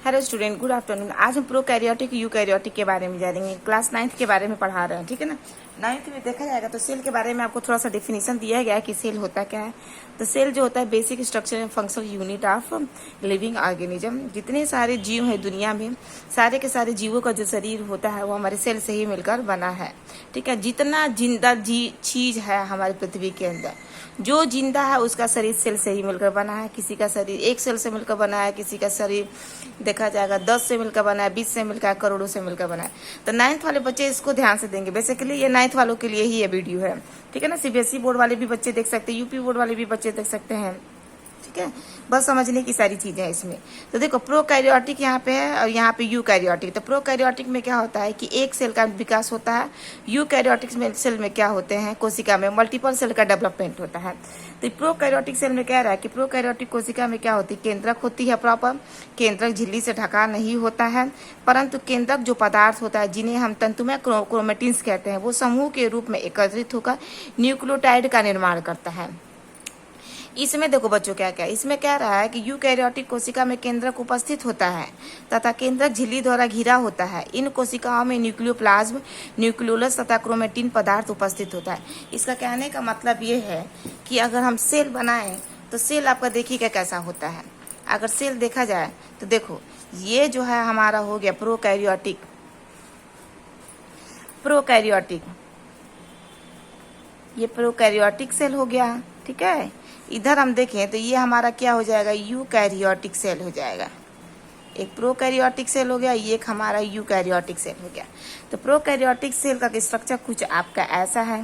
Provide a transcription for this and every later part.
Hello student, good afternoon. आज हम prokaryotic eukaryotic के बारे में जानेंगे। क्लास 9th के बारे में पढ़ा रहे हैं, ठीक है ना। 9th में देखा जाएगा तो सेल के बारे में आपको थोड़ा सा डिफिनीशन दिया गया है कि सेल होता क्या है। तो सेल जो होता है basic structure and functional unit of living organism. जितने सारे जीव हैं दुनिया में, सारे के सारे जीवों का जो शरीर होता है वो हमारे सेल से ही मिलकर बना है, ठीक है। जितना जिंदा चीज है हमारी पृथ्वी के अंदर, जो जिंदा है उसका शरीर सेल से ही मिलकर बना है। किसी का शरीर 1 सेल से मिलकर बना है, किसी का शरीर देखा जाएगा 10 से मिलकर बना है, 20 से मिलकर, करोड़ों से मिलकर बना है। तो 9th वाले बच्चे इसको ध्यान से देंगे। बेसिकली ये 9th वालों के लिए ही ये वीडियो है, ठीक है ना। सीबीएसई बोर्ड वाले भी बच्चे देख सकते हैं, यूपी बोर्ड वाले भी बच्चे देख सकते हैं, ठीक है। बस समझने की सारी चीजें हैं इसमें। तो देखो प्रोकैरियोटिक यहाँ पे है और यहाँ पे यूकैरियोटिक। तो प्रोकैरियोटिक में क्या होता है कि एक सेल का विकास होता है। यूकैरियोटिक सेल में क्या होते हैं, कोशिका में मल्टीपल सेल का डेवलपमेंट होता है। तो प्रोकैरियोटिक सेल में कह रहा है कि प्रोकैरियोटिक कोशिका में क्या होती है, केंद्रक होती है। प्रॉपर केंद्रक झिल्ली से ढका नहीं होता है, परंतु केंद्रक जो पदार्थ होता है जिन्हें हम तंतुमय क्रोमेटिन्स कहते हैं, वो समूह के रूप में एकत्रित होकर न्यूक्लियोटाइड का निर्माण करता है। इसमें देखो बच्चों क्या क्या, इसमें कह रहा है कि यूकैरियोटिक कोशिका में केंद्रक उपस्थित होता है तथा केंद्रक झिल्ली द्वारा घिरा होता है। इन कोशिकाओं में न्यूक्लियोप्लाज्म, न्यूक्लियोलस तथा क्रोमेटिन पदार्थ उपस्थित होता है। इसका कहने का मतलब ये है कि अगर हम सेल बनाएं तो सेल आपका देखिएगा कैसा होता है। अगर सेल देखा जाए तो देखो ये जो है हमारा हो गया प्रोकैरियोटिक। ये प्रोकैरियोटिक सेल हो गया, ठीक है। इधर हम देखें तो ये हमारा क्या हो जाएगा, यूकैरियोटिक सेल हो जाएगा। एक प्रोकैरियोटिक सेल हो गया, ये एक हमारा यूकैरियोटिक सेल हो गया। तो प्रोकैरियोटिक सेल का स्ट्रक्चर कुछ आपका ऐसा है,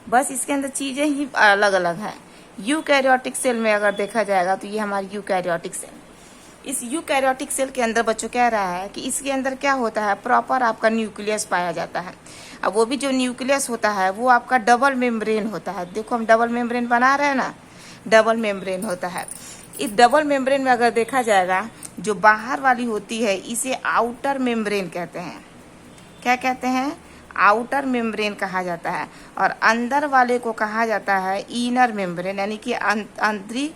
बस इसके अंदर चीजें ही अलग अलग है। यूकैरियोटिक सेल में अगर देखा जाएगा तो ये हमारी यूकैरियोटिक सेल। इस यूकैरियोटिक सेल के अंदर बच्चों कह रहा है कि इसके अंदर क्या होता है, प्रॉपर आपका न्यूक्लियस पाया जाता है। अब वो भी जो न्यूक्लियस होता है वो आपका डबल मेम्ब्रेन होता है। देखो हम डबल मेम्ब्रेन बना रहे हैं ना, डबल मेम्ब्रेन होता है। इस डबल मेम्ब्रेन में अगर देखा जाएगा जो बाहर वाली होती है इसे आउटर मेम्ब्रेन कहते हैं। क्या कहते हैं, आउटर मेम्ब्रेन कहा जाता है। और अंदर वाले को कहा जाता है इनर मेम्ब्रेन, यानी कि आंतरिक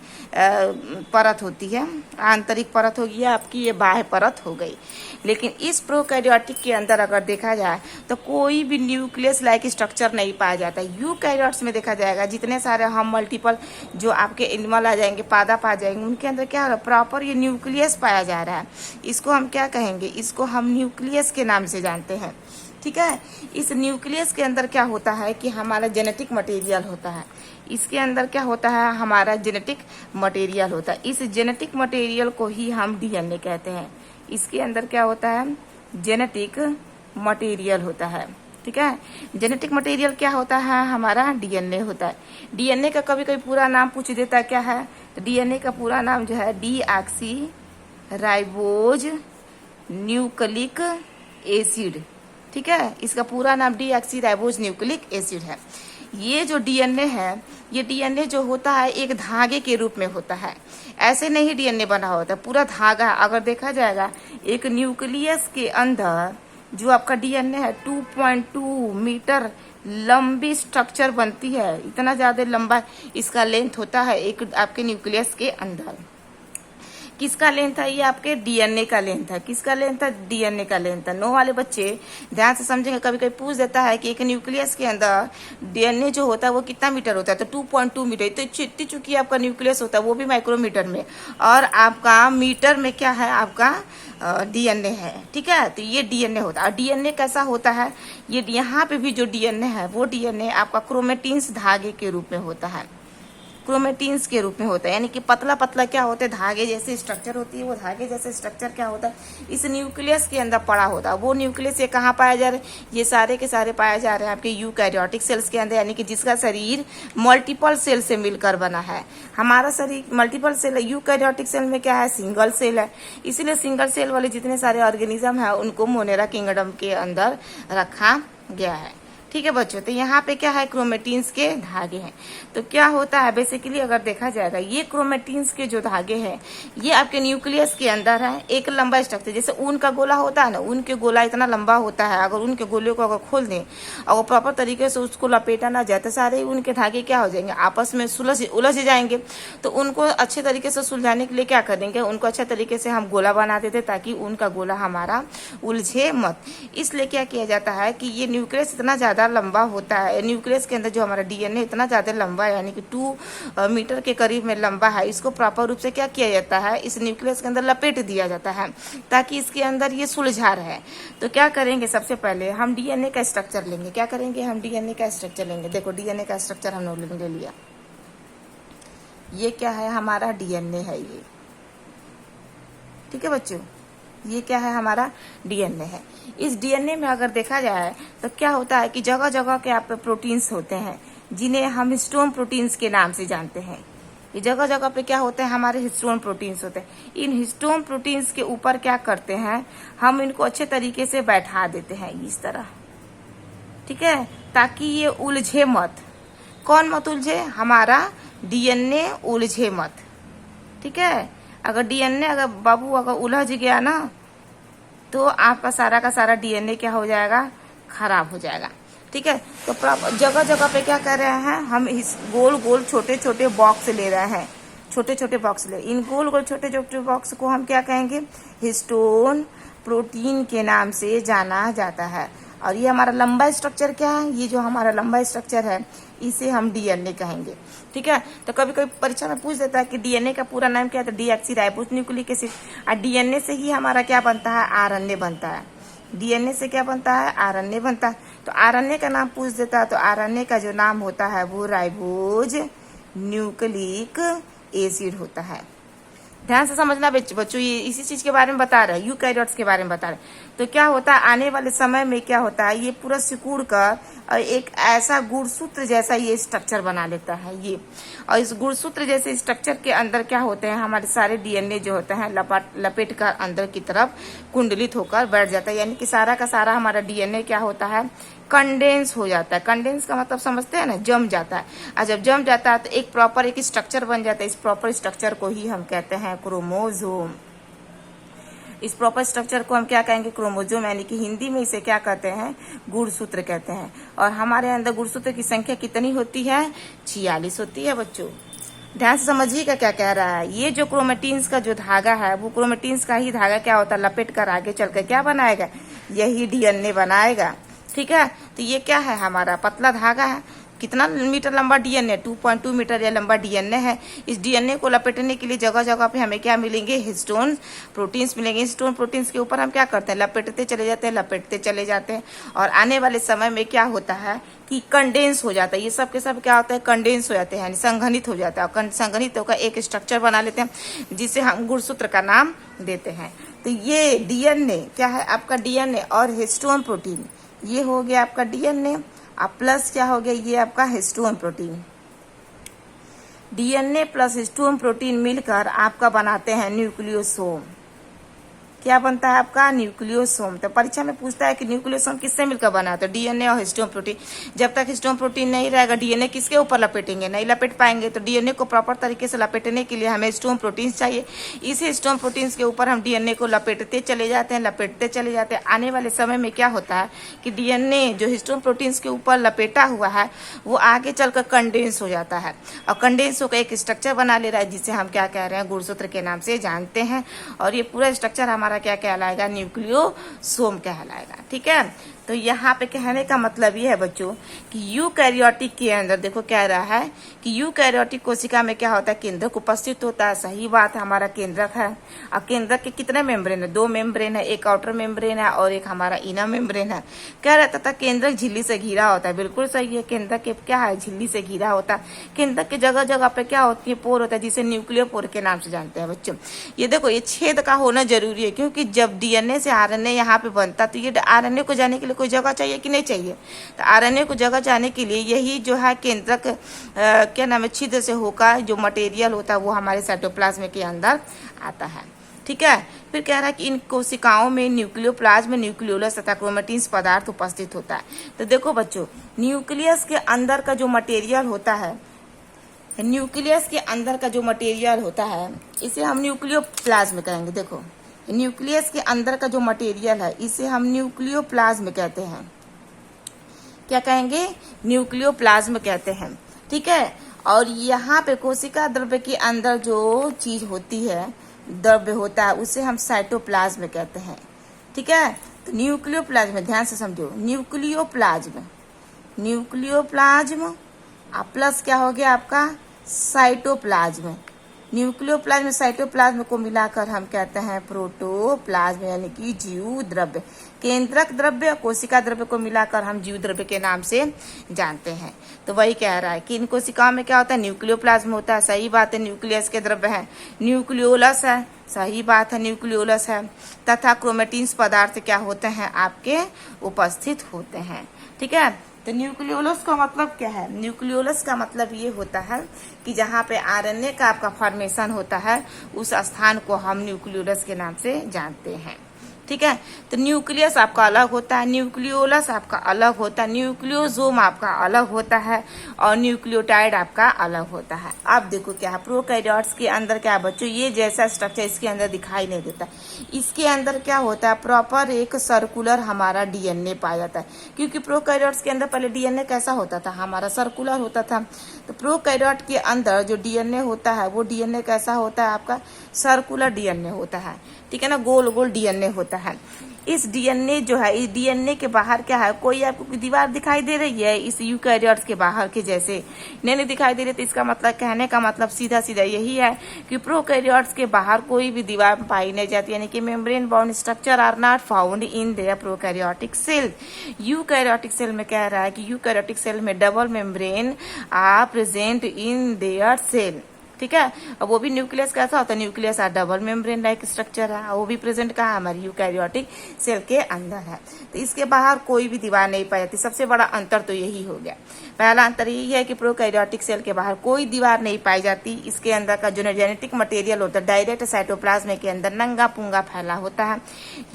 परत होती है। आंतरिक परत होगी आपकी, ये बाह्य परत हो गई। लेकिन इस प्रोकैरियोटिक के अंदर अगर देखा जाए तो कोई भी न्यूक्लियस लाइक स्ट्रक्चर नहीं पाया जाता। यूकैरियोट्स में देखा जाएगा जितने सारे हम मल्टीपल जो आपके एनिमल आ जाएंगे, पादप आ जाएंगे, उनके अंदर क्या हो रहा है, प्रॉपर ये न्यूक्लियस पाया जा रहा है। इसको हम क्या कहेंगे, इसको हम न्यूक्लियस के नाम से जानते हैं, ठीक है। इस न्यूक्लियस के अंदर क्या होता है कि हमारा जेनेटिक मटेरियल होता है। इसके अंदर क्या होता है, हमारा जेनेटिक मटेरियल होता है। इस जेनेटिक मटेरियल को ही हम डीएनए कहते हैं। इसके अंदर क्या होता है, जेनेटिक मटेरियल होता है, ठीक है। जेनेटिक मटेरियल क्या होता है, हमारा डीएनए होता है। डीएनए का कभी कभी पूरा नाम पूछ देता है क्या है, तो डीएनए का पूरा नाम जो है डीऑक्सी राइबोज न्यूक्लिक एसिड, ठीक है। इसका पूरा नाम डीऑक्सी राइबोज न्यूक्लिक एसिड है। ये जो डीएनए है, ये डीएनए जो होता है एक धागे के रूप में होता है। ऐसे नहीं डीएनए बना होता, पूरा धागा। अगर देखा जाएगा एक न्यूक्लियस के अंदर जो आपका डीएनए है 2.2 मीटर लंबी स्ट्रक्चर बनती है। इतना ज्यादा लंबा इसका लेंथ होता है एक आपके न्यूक्लियस के अंदर। किसका लेंथ है, ये आपके डीएनए का लेंथ है। किसका लेंथ है, डीएनए का लेंथ है। 9 वाले बच्चे ध्यान से समझेंगे। कभी कभी पूछ देता है कि एक न्यूक्लियस के अंदर डीएनए जो होता है वो कितना मीटर होता है, तो 2.2 मीटर। तो इतनी चूंकि आपका न्यूक्लियस होता है वो भी माइक्रोमीटर में, और आपका मीटर में क्या है, आपका डीएनए है, ठीक है। तो ये डीएनए होता है। डीएनए कैसा होता है, ये यहाँ पे भी जो डीएनए है वो डीएनए आपका क्रोमेटिन्स धागे के रूप में होता है। क्रोमेटिन्स के रूप में होता है, यानी कि पतला पतला क्या होता है, धागे जैसे स्ट्रक्चर होती है। वो धागे जैसे स्ट्रक्चर क्या होता है, इस न्यूक्लियस के अंदर पड़ा होता है। वो न्यूक्लियस ये कहाँ पाया जा रहा है, ये सारे के सारे पाए जा रहे हैं आपके यूकैरियोटिक सेल्स के अंदर, यानी कि जिसका शरीर मल्टीपल सेल से मिलकर बना है। हमारा शरीर मल्टीपल सेल है, यूकैरियोटिक सेल में क्या है, सिंगल सेल है। इसीलिए सिंगल सेल वाले जितने सारे ऑर्गेनिज्म है उनको मोनेरा किंगडम के अंदर रखा गया है। ठीक है बच्चों, तो यहाँ पे क्या है, क्रोमेटिन्स के धागे हैं। तो क्या होता है बेसिकली अगर देखा जाएगा, ये क्रोमेटिन्स के जो धागे हैं ये आपके न्यूक्लियस के अंदर है। एक लंबा स्ट्रक्चर, जैसे ऊन का गोला होता है ना, ऊन के गोला इतना लंबा होता है, अगर ऊन के गोले को अगर खोल दें और प्रॉपर तरीके से उसको लपेटा ना जाए तो सारे ऊन के धागे क्या हो जाएंगे, आपस में उलझ जाएंगे। तो उनको अच्छे तरीके से सुलझाने के लिए क्या करेंगे, उनको अच्छे तरीके से हम गोला बना देते ताकि ऊन का गोला हमारा उलझे मत। इसलिए क्या किया जाता है कि ये न्यूक्लियस इतना ज्यादा लंबा होता है, न्यूक्लियस के अंदर जो हमारा डीएनए इतना ज्यादा लंबा है, यानी कि 2 मीटर के करीब में लंबा है, इसको प्रॉपर रूप से क्या किया जाता है, इस न्यूक्लियस के अंदर लपेट दिया जाता है ताकि इसके अंदर ये सुलझा रहे। तो क्या करेंगे, सबसे पहले हम डीएनए का स्ट्रक्चर लेंगे। क्या करेंगे, हम डीएनए का स्ट्रक्चर लेंगे। देखो डीएनए का स्ट्रक्चर हम लोग ले लिया, ये क्या है, हमारा डीएनए है ये। ठीक है बच्चों, ये क्या है, हमारा डीएनए है। इस डीएनए में अगर देखा जाए तो क्या होता है कि जगह जगह के आप प्रोटीन्स होते हैं जिन्हें हम हिस्टोन प्रोटीन्स के नाम से जानते हैं। ये जगह जगह पे क्या होते हैं, हमारे हिस्टोन प्रोटीन्स होते हैं। इन हिस्टोन प्रोटीन्स के ऊपर क्या करते हैं, हम इनको अच्छे तरीके से बैठा देते हैं इस तरह, ठीक है, ताकि ये उलझे मत। कौन मत उलझे, हमारा डीएनए उलझे मत। ठीक है, अगर डीएनए अगर बाबू अगर उलझ गया ना तो आपका सारा का सारा डीएनए क्या हो जाएगा, खराब हो जाएगा। ठीक है, तो जगह जगह पे क्या कर रहे हैं, हम इस गोल गोल छोटे छोटे बॉक्स ले रहे हैं, छोटे छोटे बॉक्स ले। इन गोल गोल छोटे छोटे बॉक्स को हम क्या कहेंगे, हिस्टोन प्रोटीन के नाम से जाना जाता है। और ये हमारा लंबा स्ट्रक्चर क्या है, ये जो हमारा लंबा स्ट्रक्चर है इसे हम डीएनए कहेंगे। ठीक है, तो कभी कभी परीक्षा में पूछ देता है कि डीएनए का पूरा नाम क्या है, तो डीऑक्सीराइबोस न्यूक्लिक एसिड। और डीएनए से ही हमारा क्या बनता है, आरएनए बनता है। डीएनए से क्या बनता है, आरएनए बनता है। तो आरएनए का नाम पूछ देता है तो आरएनए का जो नाम होता है वो राइबोज न्यूक्लिक एसिड होता है। ध्यान से समझना बच्चों, ये इसी चीज के बारे में बता रहे हैं, यूकैरियोट्स के बारे में बता रहे हैं। तो क्या होता है, आने वाले समय में क्या होता है, ये पूरा सिकुड़ कर और एक ऐसा गुणसूत्र जैसा ये स्ट्रक्चर बना लेता है ये। और इस गुणसूत्र जैसे स्ट्रक्चर के अंदर क्या होते हैं, हमारे सारे डीएनए जो होते हैं लपेट कर अंदर की तरफ कुंडलित होकर बैठ जाता है। यानी कि सारा का सारा हमारा डीएनए क्या होता है, कंडेंस हो जाता है। कंडेंस का मतलब समझते हैं ना, जम जाता है। और जब जम जाता है तो एक प्रॉपर एक स्ट्रक्चर बन जाता है। इस प्रॉपर स्ट्रक्चर को ही हम कहते हैं क्रोमोसोम। इस प्रॉपर स्ट्रक्चर को हम क्या कहेंगे, क्रोमोसोम, यानी कि हिंदी में इसे क्या कहते हैं, गुणसूत्र कहते हैं। और हमारे अंदर गुणसूत्र की संख्या कितनी होती है, 46 होती है बच्चों। ध्यान से समझिएगा क्या कह रहा है। ये जो क्रोमेटिन्स का जो धागा है वो क्रोमेटिन्स का ही धागा क्या होता है, लपेट कर आगे चलकर क्या बनाएगा, यही डीएनए बनाएगा। ठीक है, तो ये क्या है, हमारा पतला धागा है। कितना मीटर लंबा डीएनए, 2.2 मीटर या लंबा डीएनए है। इस डीएनए को लपेटने के लिए जगह जगह पे हमें क्या मिलेंगे, हिस्टोन प्रोटीन्स मिलेंगे। हिस्टोन प्रोटीन्स के ऊपर हम क्या करते हैं, लपेटते चले जाते हैं, लपेटते चले जाते हैं। और आने वाले समय में क्या होता है कि कंडेंस हो जाता है। ये सब के सब क्या होता है, कंडेंस हो जाते हैं, यानी संघनित हो जाता है। और संघनित होकर एक स्ट्रक्चर बना लेते हैं जिसे हम गुणसूत्र का नाम देते हैं। तो ये डीएनए क्या है, आपका डीएनए और हिस्टोन प्रोटीन, ये हो गया आपका डीएनए। अब प्लस क्या हो गया, ये आपका histone protein. DNA plus histone protein मिलकर आपका बनाते हैं न्यूक्लियोसोम। क्या बनता है आपका, न्यूक्लियोसोम। तो परीक्षा में पूछता है कि न्यूक्लियोसोम किससे मिलकर बना है, तो डीएनए और हिस्टोन प्रोटीन। जब तक हिस्टोन प्रोटीन नहीं रहेगा, डीएनए किसके ऊपर लपेटेंगे, नहीं लपेट पाएंगे। तो डीएनए को प्रॉपर तरीके से लपेटने के लिए हमें हिस्टोन प्रोटीन चाहिए। इस हिस्टोन प्रोटीन्स के ऊपर हम डीएनए को लपेटते चले जाते हैं, लपेटते चले जाते हैं। आने वाले समय में क्या होता है कि डीएनए जो हिस्टोन प्रोटीन्स के ऊपर लपेटा हुआ है वो आगे चलकर कंडेंस हो जाता है। और कंडेंस होकर एक स्ट्रक्चर बना ले रहा है जिसे हम क्या कह रहे हैं, गुणसूत्र के नाम से जानते हैं। और ये पूरा स्ट्रक्चर हमारा क्या कहलाएगा, न्यूक्लियोसोम कहलाएगा। ठीक है, तो यहाँ पे कहने का मतलब ये है बच्चों कि यूकैरियोटिक के अंदर देखो कह रहा है कि यूकैरियोटिक कोशिका में क्या होता है, केंद्रक उपस्थित होता है। सही बात है, हमारा केंद्रक है। और केंद्रक के कितने मेम्ब्रेन है, 2 मेम्ब्रेन है, एक आउटर मेम्ब्रेन है और एक हमारा इनर मेम्ब्रेन है। कह रहा था केंद्रक झिल्ली से घिरा होता है। बिल्कुल सही है, केंद्रक के क्या है, झिल्ली से घिरा होता है। केंद्रक के जगह जगह पे क्या होती है, पोर होता है जिसे न्यूक्लियर पोर के नाम से जानते हैं बच्चों। ये देखो ये छेद का होना जरूरी है, क्योंकि जब डीएनए से आरएनए यहाँ पे बनता तो ये आरएनए को जाने के लिए कोई जगह चाहिए कि नहीं चाहिए। तो आरएनए को जगह जाने के लिए यही जो है केंद्रक क्या नाम है, छिद्र से होकर जो मटेरियल होता है वो हमारे साइटोप्लाज्म के अंदर आता है। ठीक है, फिर कह रहा है कि इन कोशिकाओं में न्यूक्लियोप्लाज्म, न्यूक्लियोलस तथा क्रोमेटिन्स पदार्थ उपस्थित होता है। तो देखो बच्चों, न्यूक्लियस के अंदर का जो मटेरियल होता है, न्यूक्लियस के अंदर का जो मटेरियल होता है इसे हम न्यूक्लियोप्लाज्म कहेंगे। देखो, न्यूक्लियस के अंदर का जो मटेरियल है इसे हम न्यूक्लियोप्लाज्म कहते हैं। क्या कहेंगे? न्यूक्लियोप्लाज्म कहते हैं। ठीक है। और यहाँ पे कोशिका द्रव्य के अंदर जो चीज होती है, द्रव्य होता है, उसे हम साइटोप्लाज्म कहते हैं। ठीक है। तो न्यूक्लियोप्लाज्म, ध्यान से समझो, न्यूक्लियोप्लाज्म, न्यूक्लियोप्लाज्म प्लस क्या हो गया आपका साइटोप्लाज्म। न्यूक्लियोप्लाज्म साइटोप्लाज्म को मिलाकर हम कहते हैं प्रोटोप्लाज्म, यानी कि जीव द्रव्य। केंद्रक द्रव्य, कोशिका द्रव्य को मिलाकर हम जीव द्रव्य के नाम से जानते हैं। तो वही कह रहा है कि इन कोशिकाओं में क्या होता है? न्यूक्लियोप्लाज्म होता है। सही बात है, न्यूक्लियस के द्रव्य है। न्यूक्लियोलस है, सही बात है, न्यूक्लियोलस है। तथा क्रोमेटिन्स पदार्थ क्या होते हैं? आपके उपस्थित होते हैं। ठीक है। तो न्यूक्लियोलस का मतलब क्या है? न्यूक्लियोलस का मतलब ये होता है कि जहाँ पे आरएनए का आपका फॉर्मेशन होता है उस स्थान को हम न्यूक्लियोलस के नाम से जानते हैं। ठीक है। तो न्यूक्लियस आपका अलग होता है, न्यूक्लियोलस आपका अलग होता है, न्यूक्लियोसोम आपका अलग होता है और न्यूक्लियोटाइड आपका अलग होता है। अब देखो क्या है, प्रोकैरियोट्स के अंदर क्या है बच्चों, ये जैसा स्ट्रक्चर इसके अंदर दिखाई नहीं देता। इसके अंदर क्या होता है? प्रॉपर एक सर्कुलर हमारा डीएनए पाया जाता है। क्योंकि प्रोकैरियोट्स के अंदर पहले डीएनए कैसा होता था? हमारा सर्कुलर होता था। तो प्रोकैरियोट के अंदर जो डीएनए होता है वो डीएनए कैसा होता है? आपका सर्कुलर डीएनए होता है। ठीक है ना, गोल गोल डीएनए होता है। इस डीएनए जो है, इस डीएनए के बाहर क्या है? कोई आपको दीवार दिखाई दे रही है इस यूकैरियोट्स के बाहर के जैसे? नहीं दिखाई दे रही। तो इसका मतलब, कहने का मतलब सीधा सीधा यही है कि प्रोकैरियोट्स के बाहर कोई भी दीवार पाई नहीं जाती, यानी कि membrane bound structure are not found in their prokaryotic cell. Eukaryotic cell में कह रहा है कि यूकैरियोटिक सेल में double membrane are present in their cell. ठीक है। अब वो भी न्यूक्लियस कैसा होता है? Nucleus double membrane like structure है, वो भी प्रेजेंट कहाँ है? हमारी यूकैरियोटिक सेल के अंदर है। तो इसके बाहर कोई भी दीवार नहीं पाई जाती। सबसे बड़ा अंतर तो यही हो गया। पहला अंतर यही है कि प्रोकैरियोटिक सेल के बाहर कोई दीवार नहीं पाई जाती। इसके अंदर का जो जेनेटिक मटेरियल होता है डायरेक्ट साइटोप्लाज्म के अंदर नंगा पुंगा फैला होता है।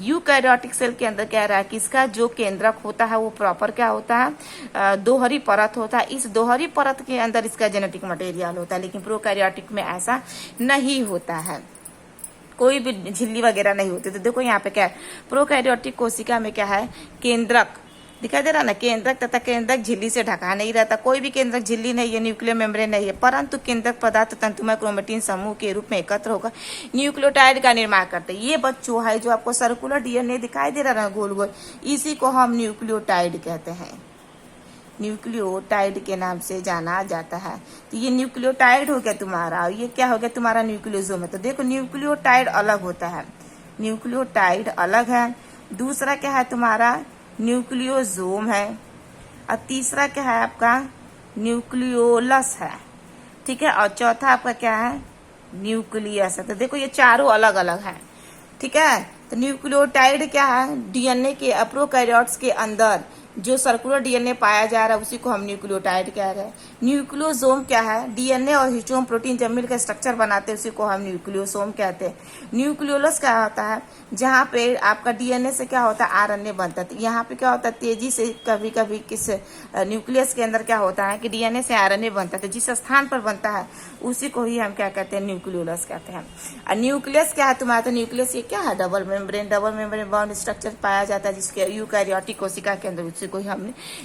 यूकैरियोटिक सेल के अंदर कह रहा है कि इसका जो केंद्रक होता है वो प्रॉपर क्या होता है? दोहरी परत होता है। इस दोहरी परत के अंदर इसका जेनेटिक मटेरियल होता है। लेकिन प्रोकैरियोटिक में ऐसा नहीं होता है, कोई भी झिल्ली वगैरह नहीं होती। तो देखो यहाँ पे क्या है, प्रोकैरियोटिक कोशिका में क्या है? केंद्रक दिखाई दे रहा ना, केंद्रक तथा केंद्रक झिल्ली से ढका नहीं रहता। कोई भी केंद्रक झिल्ली नहीं है, न्यूक्लियर मेम्ब्रेन नहीं है, परंतु केंद्रक पदार्थ तंतुमय क्रोमेटिन समूह के रूप में एकत्र होकर न्यूक्लियोटाइड का निर्माण करते हैं। ये बच्चों है जो आपको सर्कुलर डीएनए दिखाई दे रहा है गोल गोल, इसी को हम न्यूक्लियोटाइड कहते हैं। न्यूक्लियोटाइड के नाम से जाना जाता है। तो ये न्यूक्लियोटाइड हो गया तुम्हारा, और ये क्या हो गया तुम्हारा? न्यूक्लियोसोम है। तो देखो न्यूक्लियोटाइड अलग होता है, न्यूक्लियोटाइड अलग है। दूसरा क्या है तुम्हारा? न्यूक्लियोसोम है। और तीसरा क्या है आपका? न्यूक्लियोलस है। ठीक है। और चौथा आपका क्या है? न्यूक्लियस है। तो देखो ये चारों अलग अलग है। ठीक है। तो न्यूक्लियोटाइड क्या है? डीएनए के प्रोकैरियोट्स के अंदर जो सर्कुलर डीएनए पाया जा रहा है उसी को हम न्यूक्लियोटाइड कह रहे हैं। न्यूक्लियोसोम क्या है? डीएनए और हिस्टोन प्रोटीन जब मिलकर स्ट्रक्चर बनाते हैं उसी को हम न्यूक्लियोसोम कहते हैं। न्यूक्लियोलस क्या होता है? जहाँ पे आपका डीएनए से क्या होता है? आरएनए बनता है। यहाँ पे क्या होता है? तेजी से कभी कभी किस न्यूक्लियस के अंदर क्या होता है कि डीएनए से आरएनए बनता है। जिस स्थान पर बनता है उसी को ही हम क्या कहते हैं? न्यूक्लियोलस कहते हैं। और न्यूक्लियस क्या है तुम्हारा? तो न्यूक्लियस ये क्या है? डबल मेम्ब्रेन बाउंड स्ट्रक्चर पाया जाता है जिसके यूकैरियोटिक कोशिका के अंदर, को हम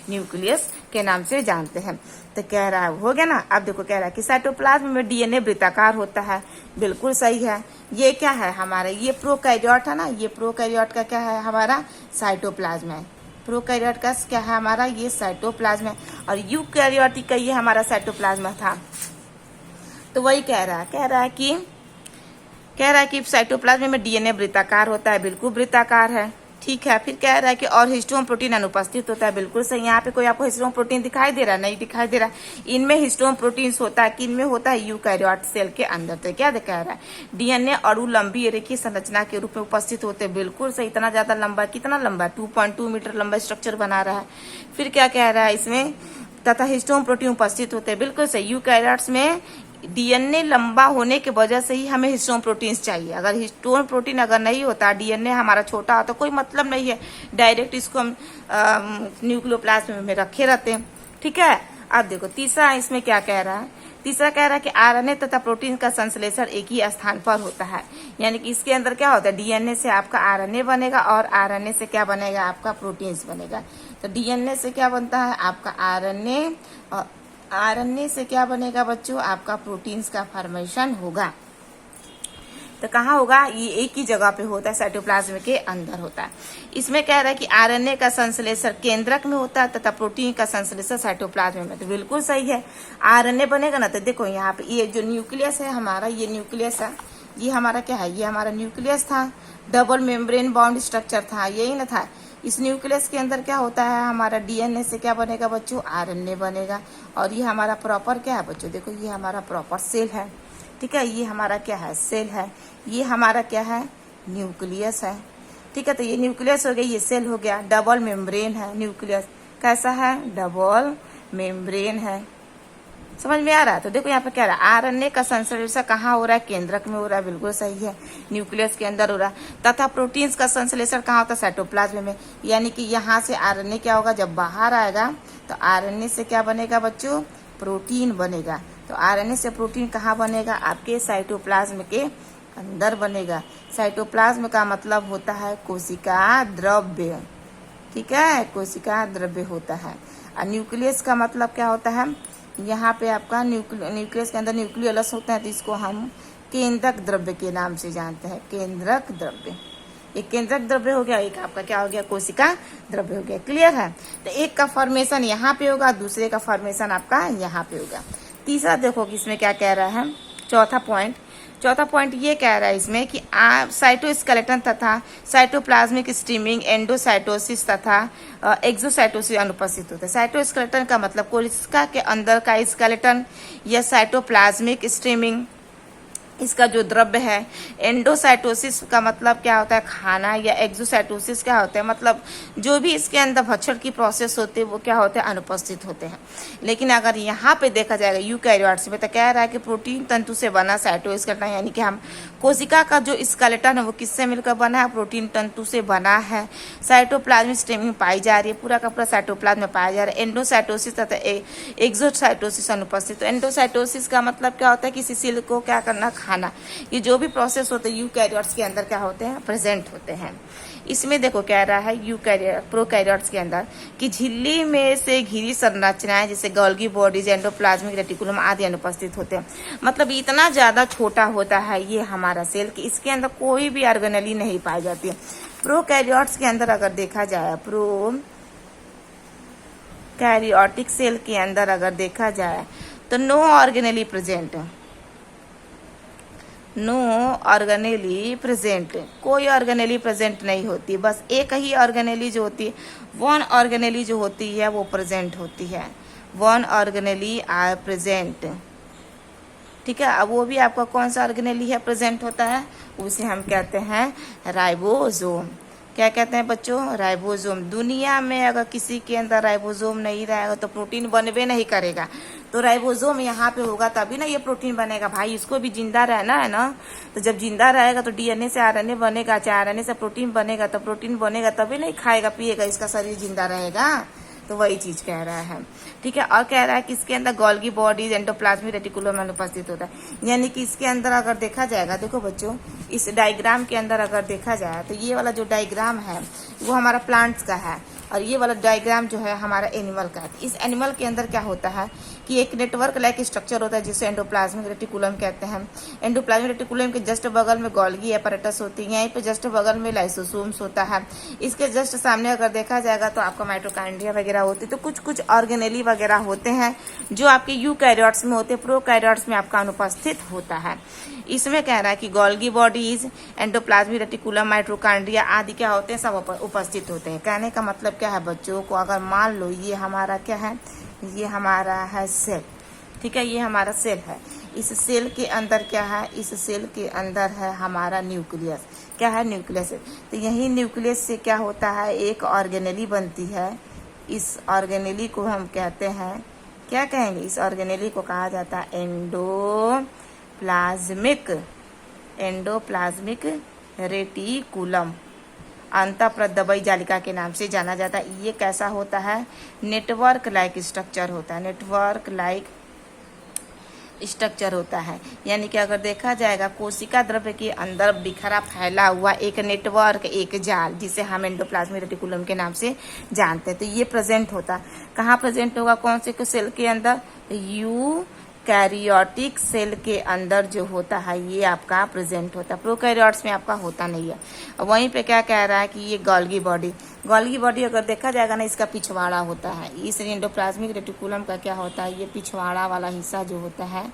न्यूक्लियस के नाम से जानते हैं। तो कह रहा है, हो गया ना। अब देखो कह रहा है कि साइटोप्लाज्म में डीएनए वृत्ताकार होता है। बिल्कुल सही है। ये क्या है हमारा? ये प्रोकैरियोट है ना, ये प्रोकैरियोट का क्या है? हमारा साइटोप्लाज्म है। प्रोकैरियोट का क्या है हमारा? ये साइटोप्लाज्म है। और यूकैरियोटिक का ये हमारा साइटोप्लाज्म था। तो वही कह रहा है कि साइटोप्लाज्म में डीएनए वृत्ताकार होता है। बिल्कुल वृत्ताकार है। ठीक है। फिर कह रहा है कि और हिस्टोन प्रोटीन अनुपस्थित होता है। बिल्कुल सही। यहाँ पे कोई आपको हिस्टोन प्रोटीन दिखाई दे रहा है? नहीं दिखाई दे रहा। इनमें हिस्टोन प्रोटीन होता है, किनमें होता है? यूकैरियोट सेल के अंदर। तो क्या कह रहा है? डीएनए अणु लंबी रेखीय संरचना के रूप में उपस्थित होते हैं। बिल्कुल सही। इतना ज्यादा लंबा, कितना लंबा? 2.2 मीटर लंबा स्ट्रक्चर बना रहा है। फिर क्या कह रहा है इसमें? तथा हिस्टोन प्रोटीन उपस्थित होते हैं। बिल्कुल सही। यूकैरियोट्स में डीएनए लंबा होने की वजह से ही हमें हिस्टोन प्रोटीन्स चाहिए। अगर हिस्टोन प्रोटीन अगर नहीं होता, डीएनए हमारा छोटा होता, कोई मतलब नहीं है, डायरेक्ट इसको हम न्यूक्लियोप्लाज्म में रखे रहते हैं। ठीक है, अब देखो तीसरा इसमें क्या कह रहा है। तीसरा कह रहा है कि आरएनए तथा प्रोटीन का संश्लेषण एक ही स्थान पर होता है। यानी कि इसके अंदर क्या होता है, डीएनए से आपका आरएनए बनेगा और आरएनए से क्या बनेगा, आपका प्रोटीन्स बनेगा। तो डीएनए से क्या बनता है, आपका आरएनए, और आरएनए से क्या बनेगा बच्चों, आपका प्रोटीन्स का फॉर्मेशन होगा। तो कहाँ होगा, ये एक ही जगह पे होता है, साइटोप्लाज्म के अंदर होता है। इसमें कह रहा है कि आरएनए का संश्लेषण केंद्रक में होता है तथा प्रोटीन का संश्लेषण साइटोप्लाज्म में। तो बिल्कुल सही है, आरएनए बनेगा ना। तो देखो यहाँ पे ये जो न्यूक्लियस है हमारा, ये न्यूक्लियस है, ये हमारा क्या है, ये हमारा न्यूक्लियस था, डबल मेम्ब्रेन बाउंड स्ट्रक्चर था, यही ना था। इस न्यूक्लियस के अंदर क्या होता है, हमारा डीएनए से क्या बनेगा बच्चों, आरएनए बनेगा। और ये हमारा प्रॉपर क्या है बच्चों, देखो ये हमारा प्रॉपर सेल है। ठीक है, ये हमारा क्या है, सेल है। ये हमारा क्या है, न्यूक्लियस है। ठीक है, तो ये न्यूक्लियस हो गया, ये सेल हो गया। डबल मेम्ब्रेन है न्यूक्लियस, कैसा है, डबल मेम्ब्रेन है। समझ में आ रहा है। तो देखो यहाँ पे क्या रहा है, आरएनए का संश्लेषण कहाँ हो रहा है, केंद्रक में हो रहा है, बिल्कुल सही है, न्यूक्लियस के अंदर हो रहा है। तथा प्रोटीन्स का संश्लेषण कहाँ होता है, साइटोप्लाज्म में। यानी कि यहाँ से आरएनए क्या होगा, जब बाहर आएगा तो आरएनए से क्या बनेगा बच्चों, प्रोटीन बनेगा। तो आरएनए से प्रोटीन कहाँ बनेगा, आपके साइटोप्लाज्म के अंदर बनेगा। साइटोप्लाज्म का मतलब होता है कोशिका द्रव्य। ठीक है, कोशिका द्रव्य होता है। और न्यूक्लियस का मतलब क्या होता है, यहाँ पे आपका न्यूक्लियस के अंदर न्यूक्लियस होता है, तो इसको हम केंद्रक द्रव्य के नाम से जानते हैं, केंद्रक द्रव्य। एक केंद्रक द्रव्य हो गया, एक आपका क्या हो गया, कोशिका द्रव्य हो गया। क्लियर है। तो एक का फॉर्मेशन यहाँ पे होगा, दूसरे का फॉर्मेशन आपका यहाँ पे होगा। तीसरा देखो कि इसमें क्या कह रहा है, चौथा पॉइंट ये कह रहा है इसमें कि साइटोस्केलेटन तथा साइटोप्लाज्मिक स्ट्रीमिंग, एंडोसाइटोसिस तथा एक्सोसाइटोसिस अनुपस्थित होता है। साइटोस्केलेटन का मतलब कोशिका के अंदर का स्केलेटन या साइटोप्लाज्मिक स्ट्रीमिंग, इसका जो द्रव्य है। एंडोसाइटोसिस का मतलब क्या होता है, खाना, या एक्सोसाइटोसिस क्या होता है, मतलब जो भी इसके अंदर भक्षण की प्रोसेस होती है वो क्या होते हैं, अनुपस्थित होते हैं। लेकिन अगर यहाँ पे देखा जाएगा यूकैरियोट्स में, तो कह रहा है कि प्रोटीन तंतु से बना साइटोस्केलेटन, यानी कि हम कोशिका का जो स्केलेटन है वो किससे मिलकर बना है, प्रोटीन तंतु से बना है। साइटोप्लाज्मिक स्ट्रीमिंग पाई जा रही है, पूरा का पूरा साइटोप्लाज्म में पाया जा रहा है। एंडोसाइटोसिस तथा एक्सोसाइटोसिस अनुपस्थित। तो एंडोसाइटोसिस का मतलब क्या होता है, किसी सेल को क्या करना, खाना। ये जो भी प्रोसेस होते हैं यूकैरियोट्स के अंदर क्या होते हैं, प्रेजेंट होते हैं। इसमें देखो कह रहा है प्रोकैरियोट्स के अंदर कि झिल्ली में से घिरी संरचनाएं जैसे गोल्गी बॉडीज, एंडोप्लाज्मिक रेटिकुलम आदि अनुपस्थित होते हैं। मतलब इतना ज्यादा छोटा होता है ये हमारा सेल कि इसके अंदर कोई भी ऑर्गेनेली नहीं पाई जाती है। प्रोकैरियोट्स के अंदर अगर देखा जाए, प्रोकैरियोटिक सेल के अंदर अगर देखा जाए तो no organelle present, no organelle present, कोई ऑर्गेनेली प्रेजेंट नहीं होती। बस एक ही ऑर्गेनेली जो होती है, वन ऑर्गेनेली जो होती है वो प्रेजेंट होती है। One organelle are present. ठीक है, अब वो भी आपका कौन सा ऑर्गेनेली है प्रेजेंट होता है, उसे हम कहते हैं राइबोसोम। क्या कहते हैं बच्चों, राइबोसोम। दुनिया में अगर किसी के अंदर राइबोसोम नहीं रहेगा तो प्रोटीन बनवे नहीं करेगा। तो राइबोसोम यहाँ पे होगा तभी ना ये प्रोटीन बनेगा भाई, इसको भी जिंदा रहना है ना। तो जब जिंदा रहेगा तो डीएनए से आरएनए बनेगा, चाहे आरएनए से प्रोटीन बनेगा, तो प्रोटीन बनेगा तभी नहीं खाएगा पिएगा, इसका शरीर जिंदा रहेगा। तो वही चीज कह रहा है। ठीक है, और कह रहा है कि इसके अंदर गोल्गी बॉडीज, एंडोप्लाज्मिक रेटिकुलम में अनुपस्थित होता है। यानी कि इसके अंदर अगर देखा जाएगा, देखो बच्चों इस डायग्राम के अंदर अगर देखा जाए तो ये वाला जो डायग्राम है वो हमारा प्लांट्स का है, और ये वाला डायग्राम जो है हमारा एनिमल का है। इस एनिमल के अंदर क्या होता है कि एक नेटवर्क लाइक स्ट्रक्चर होता है जिसे एंडोप्लाज्मिक रेटिकुलम कहते हैं। एंडोप्लाज्मिक रेटिकुलम के जस्ट बगल में गोल्गी एपैरेटस होती है, यहीं पे जस्ट बगल में लाइसोसोम्स होता है। इसके जस्ट सामने अगर देखा जाएगा तो आपका माइटोकॉन्ड्रिया वगैरह होती है। तो कुछ कुछ ऑर्गेनेली वगैरह होते हैं जो आपके यूकैरियोट्स में होते हैं, प्रोकैरियोट्स में आपका अनुपस्थित होता है। इसमें कह रहा है कि Golgi bodies, endoplasmic reticulum, mitochondria आदि क्या होते हैं, सब उपस्थित होते हैं। कहने का मतलब क्या है बच्चों को, अगर मान लो ये हमारा क्या है, ये हमारा है सेल। ठीक है, ये हमारा सेल है। इस सेल के अंदर क्या है, इस सेल के अंदर है हमारा न्यूक्लियस। क्या है, न्यूक्लियस। तो यही न्यूक्लियस से क्या होता है, एक ऑर्गेनेली बनती है। इस ऑर्गेनेली को हम कहते हैं क्या कहेंगे, इस ऑर्गेनेली को कहा जाता है एंडोप्लाज्मिक रेटिकुलम, अंतःप्रदबई जालिका के नाम से जाना जाता है। ये कैसा होता है, नेटवर्क लाइक स्ट्रक्चर होता है, नेटवर्क लाइक स्ट्रक्चर होता है। यानी कि अगर देखा जाएगा कोशिका द्रव्य के अंदर बिखरा फैला हुआ एक नेटवर्क, एक जाल, जिसे हम एंडोप्लाज्मिक रेटिकुलम के नाम से जानते हैं। तो ये प्रेजेंट होता है, कहाँ प्रेजेंट होगा, कौन से सेल के अंदर, यूकैरियोटिक सेल के अंदर जो होता है ये आपका प्रेजेंट होता है, प्रोकैरियोट्स में आपका होता नहीं है। वहीं पे क्या कह रहा है कि ये गोल्गी बॉडी अगर देखा जाएगा ना, इसका पिछवाड़ा होता है। इस एंडोप्लाज्मिक रेटिकुलम का क्या होता है, ये पिछवाड़ा वाला हिस्सा जो होता है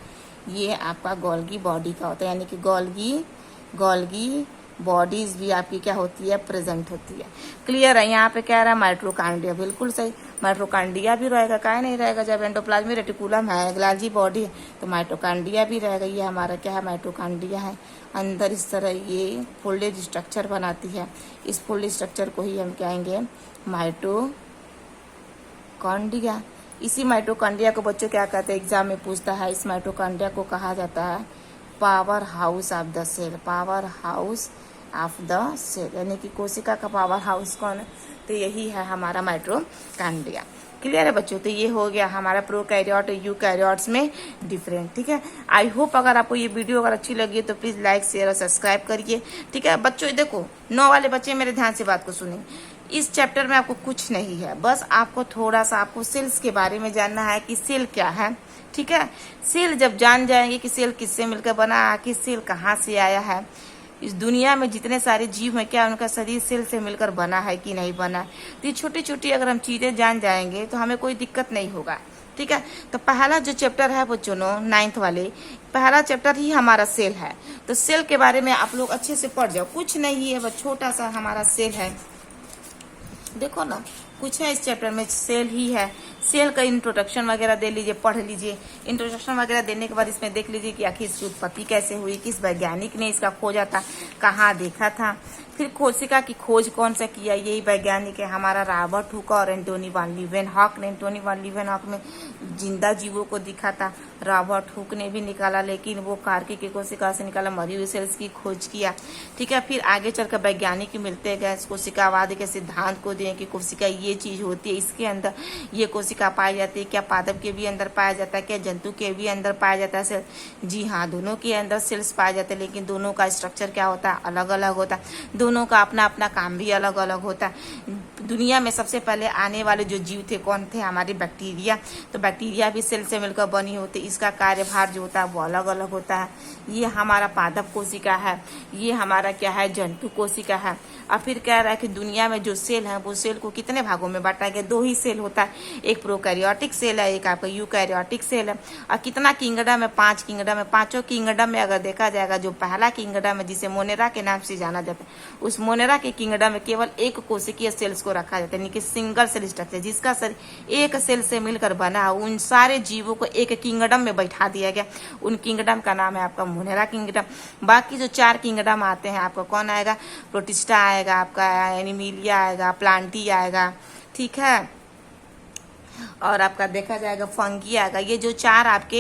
ये आपका गोल्गी बॉडी का होता है। यानी कि गोल्गी बॉडीज भी आपकी क्या होती है, प्रेजेंट होती है। क्लियर है। यहाँ पे कह रहा है माइटोकॉन्ड्रिया, बिल्कुल सही, माइटोकॉन्ड्रिया भी रहेगा, काहे नहीं रहेगा, जब एंडोप्लाज्मिक रेटिकुलम है, गोल्गी बॉडी है, तो माइटोकॉन्ड्रिया भी रहेगा। ये हमारा क्या है, माइटोकॉन्ड्रिया है। अंदर इस तरह ये फोल्डेड स्ट्रक्चर बनाती है, इस फोल्डेड स्ट्रक्चर को ही हम कहेंगे माइटोकॉन्ड्रिया। इसी माइटोकॉन्ड्रिया को बच्चों क्या कहते हैं, एग्जाम में पूछता है, इस माइटोकॉन्ड्रिया को कहा जाता है powerhouse of the cell, powerhouse of the cell, यानी कि कोशिका का पावर हाउस कौन है, तो यही है हमारा माइटोकॉन्ड्रिया। क्लियर है बच्चों। तो ये हो गया हमारा प्रोकैरियोट और यूकैरियोट्स में डिफरेंट। ठीक है, आई होप अगर आपको ये वीडियो अगर अच्छी लगी तो प्लीज लाइक शेयर और सब्सक्राइब करिए। ठीक है बच्चों, देखो 9 वाले बच्चे मेरे ध्यान से बात को सुनिए। इस चैप्टर में आपको कुछ नहीं है, बस आपको थोड़ा सा आपको सेल्स के बारे में जानना है कि सेल क्या है। ठीक है, सेल जब जान जाएंगे कि सेल किससे मिलकर बना, आखिर सेल कहाँ से आया है, इस दुनिया में जितने सारे जीव हैं क्या उनका शरीर सेल से मिलकर बना है कि नहीं बना है, तो ये छोटी छोटी अगर हम चीजें जान जाएंगे तो हमें कोई दिक्कत नहीं होगा। ठीक है, तो पहला जो चैप्टर है बच्चों 9th वाले, पहला चैप्टर ही हमारा सेल है। तो सेल के बारे में आप लोग अच्छे से पढ़ जाओ, कुछ नहीं है बस छोटा सा हमारा सेल है। देखो ना, कुछ है इस चैप्टर में, सेल ही है। सेल का इंट्रोडक्शन वगैरह दे लीजिए, पढ़ लीजिए। इंट्रोडक्शन वगैरह देने के बाद इसमें देख लीजिए कि आखिर इसकी उत्पत्ति कैसे हुई, किस वैज्ञानिक ने इसका खोजा था, कहाँ देखा था, फिर कोशिका की खोज कौन सा किया, यही वैज्ञानिक है हमारा रॉबर्ट हुक और एंटोनी वान लीवेनहॉक ने। एंटोनी वान लीवेनहॉक ने जिंदा जीवों को दिखा था, रॉबर्ट हुक ने भी निकाला, लेकिन वो कार्की की कोशिका से निकाला, मरी हुई सेल्स की खोज किया। ठीक है, फिर आगे चलकर वैज्ञानिक मिलते गए, कोशिकावाद के सिद्धांत को दिए कि कोशिका ये चीज होती है, इसके अंदर ये कोशिका पाई जाती है, क्या पादप के भी अंदर पाया जाता है, क्या जंतु के भी अंदर पाया जाता है सेल, जी हाँ दोनों के अंदर सेल्स पाए जाते हैं, लेकिन दोनों का स्ट्रक्चर क्या होता है, अलग अलग होता है, दोनों का अपना अपना काम भी अलग अलग होता है। दुनिया में सबसे पहले आने वाले जो जीव थे कौन थे, हमारे बैक्टीरिया, तो बैक्टीरिया भी सेल से मिलकर बनी होती है, इसका कार्यभार जो होता है वो अलग अलग होता है। ये हमारा पादप कोशिका है, ये हमारा क्या है, जंतु कोशिका है। और फिर कह रहा है कि दुनिया में जो सेल है वो सेल को कितने भागों में बांटा गया, 2 ही सेल होता है, एक प्रोकैरियोटिक सेल है, एक आपका यूकैरियोटिक सेल है। और कितना किंगडम है, 5 किंगडम है। पांचों किंगडम में अगर देखा जाएगा, जो पहला किंगडम है जिसे मोनेरा के नाम से जाना जाता है, उस मोनेरा के किंगडम में केवल एक कोशिकीय सेल्स को रखा जाता है, यानी कि सिंगल सेल स्ट्रक्चर, जिसका शरीर एक सेल से मिलकर बना, उन सारे जीवों को एक किंगडम में बैठा दिया गया। उन किंगडम का नाम है आपका मोनेरा किंगडम। बाकी जो 4 किंगडम आते हैं, आपका कौन आएगा, प्रोटिस्टा आएगा, आपका एनिमिलिया आएगा, प्लांटी आएगा, ठीक है, और आपका देखा जाएगा फंगी आएगा। ये जो 4 आपके